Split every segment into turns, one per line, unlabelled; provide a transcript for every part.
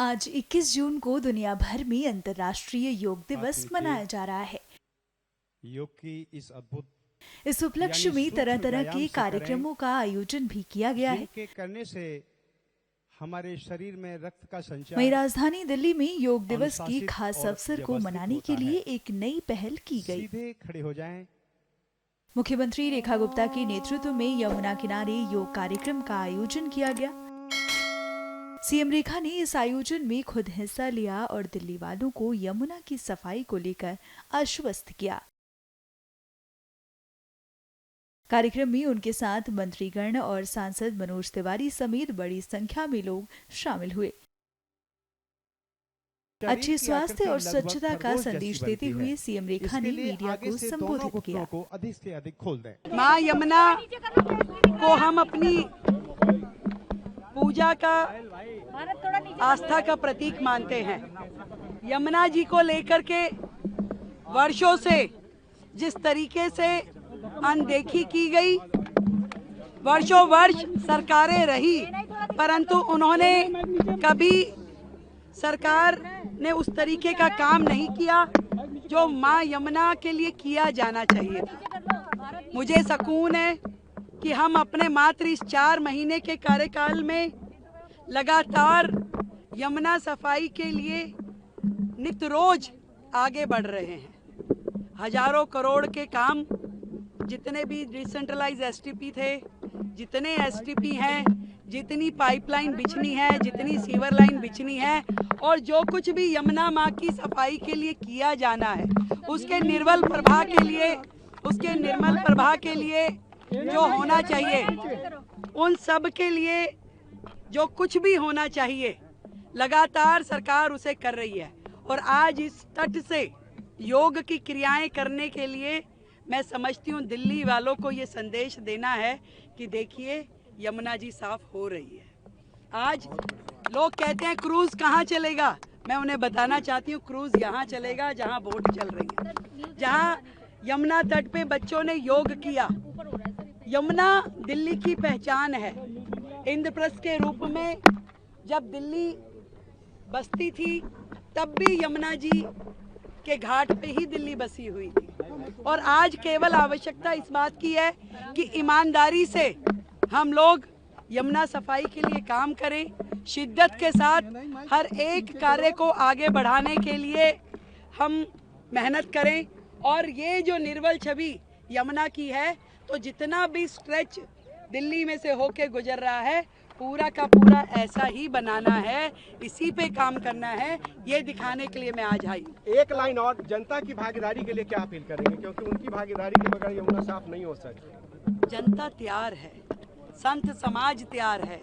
आज 21 जून को दुनिया भर में अंतर्राष्ट्रीय योग दिवस मनाया जा रहा है।
योग की इस अद्भुत
इस उपलक्ष्य में तरह तरह के कार्यक्रमों का आयोजन भी किया गया है।
जिनके करने से हमारे शरीर में रक्त का संचार।
वहीं राजधानी दिल्ली में योग दिवस के खास अवसर को मनाने के लिए एक नई पहल की गई।
सीधे खड़े हो जाएं।
मुख्यमंत्री रेखा गुप्ता के नेतृत्व में यमुना किनारे योग कार्यक्रम का आयोजन किया गया। सीएम रेखा ने इस आयोजन में खुद हिस्सा लिया और दिल्ली वालों को यमुना की सफाई को लेकर आश्वस्त किया। कार्यक्रम में उनके साथ मंत्रीगण और सांसद मनोज तिवारी समेत बड़ी संख्या में लोग शामिल हुए। अच्छे स्वास्थ्य और स्वच्छता का संदेश देते हुए सीएम रेखा ने मीडिया को संबोधित किया।
अधिक से अधिक खोल दें।
मां यमुना को हम अपनी पूजा का, आस्था का प्रतीक मानते हैं। यमुना जी को लेकर के वर्षों से जिस तरीके से अनदेखी की गई, वर्षों वर्ष सरकारें रही, परंतु उन्होंने कभी सरकार ने उस तरीके का काम नहीं किया जो मां यमुना के लिए किया जाना चाहिए था। मुझे सुकून है कि हम अपने मात्र इस 4 महीने के कार्यकाल में लगातार यमुना सफाई के लिए नित्य रोज आगे बढ़ रहे हैं। हजारों करोड़ के काम, जितने भी डिसेंट्रलाइज एसटीपी थे, जितने एसटीपी हैं, जितनी पाइपलाइन बिछनी है, जितनी सीवर लाइन बिछनी है और जो कुछ भी यमुना माँ की सफाई के लिए किया जाना है, उसके निर्मल प्रवाह के लिए जो होना चाहिए, उन सब के लिए जो कुछ भी होना चाहिए, लगातार सरकार उसे कर रही है। और आज इस तट से योग की क्रियाएं करने के लिए मैं समझती हूँ दिल्ली वालों को ये संदेश देना है कि देखिए यमुना जी साफ हो रही है। आज लोग कहते हैं क्रूज कहाँ चलेगा, मैं उन्हें बताना चाहती हूँ क्रूज यहाँ चलेगा जहाँ बोट चल रही है, जहाँ यमुना तट पे बच्चों ने योग किया। यमुना दिल्ली की पहचान है। इंद्रप्रस्थ के रूप में जब दिल्ली बसती थी तब भी यमुना जी के घाट पे ही दिल्ली बसी हुई थी। और आज केवल आवश्यकता इस बात की है कि ईमानदारी से हम लोग यमुना सफाई के लिए काम करें, शिद्दत के साथ हर एक कार्य को आगे बढ़ाने के लिए हम मेहनत करें। और ये जो निर्मल छवि यमुना की है, तो जितना भी स्ट्रेच दिल्ली में से होके गुजर रहा है, पूरा का पूरा ऐसा ही बनाना है, इसी पे काम करना है, ये दिखाने के लिए मैं आज आई।
एक लाइन और, जनता की भागीदारी के लिए क्या अपील करेंगे, क्योंकि उनकी भागीदारी के बगैर यमुना साफ नहीं हो सकती।
जनता तैयार है, संत समाज तैयार है,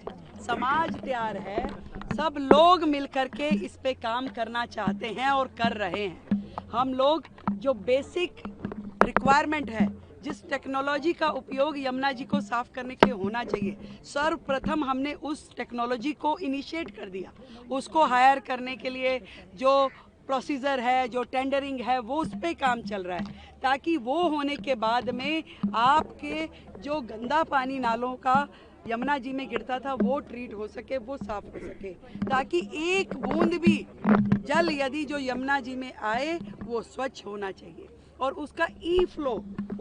समाज तैयार है, सब लोग मिलकर के इस पे काम करना चाहते हैं और कर रहे हैं। हम लोग जो बेसिक रिक्वायरमेंट है, जिस टेक्नोलॉजी का उपयोग यमुना जी को साफ करने के लिए होना चाहिए, सर्वप्रथम हमने उस टेक्नोलॉजी को इनिशिएट कर दिया। उसको हायर करने के लिए जो प्रोसीजर है, जो टेंडरिंग है, वो उस पर काम चल रहा है, ताकि वो होने के बाद में आपके जो गंदा पानी नालों का यमुना जी में गिरता था वो ट्रीट हो सके, वो साफ हो सके, ताकि एक बूंद भी जल यदि जो यमुना जी में आए वो स्वच्छ होना चाहिए। और उसका ई फ्लो,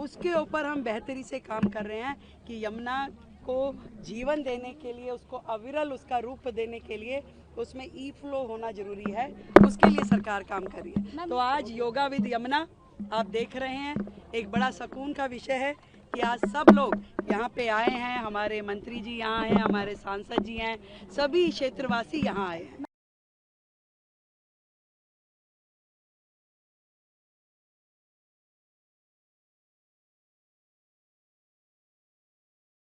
उसके ऊपर हम बेहतरी से काम कर रहे हैं कि यमुना को जीवन देने के लिए, उसको अविरल उसका रूप देने के लिए उसमें ई फ्लो होना जरूरी है, उसके लिए सरकार काम कर रही है। तो आज योगा विद यमुना आप देख रहे हैं, एक बड़ा सुकून का विषय है कि आज सब लोग यहाँ पे आए हैं, हमारे मंत्री जी यहाँ हैं, हमारे सांसद जी हैं, सभी क्षेत्रवासी यहाँ आए हैं।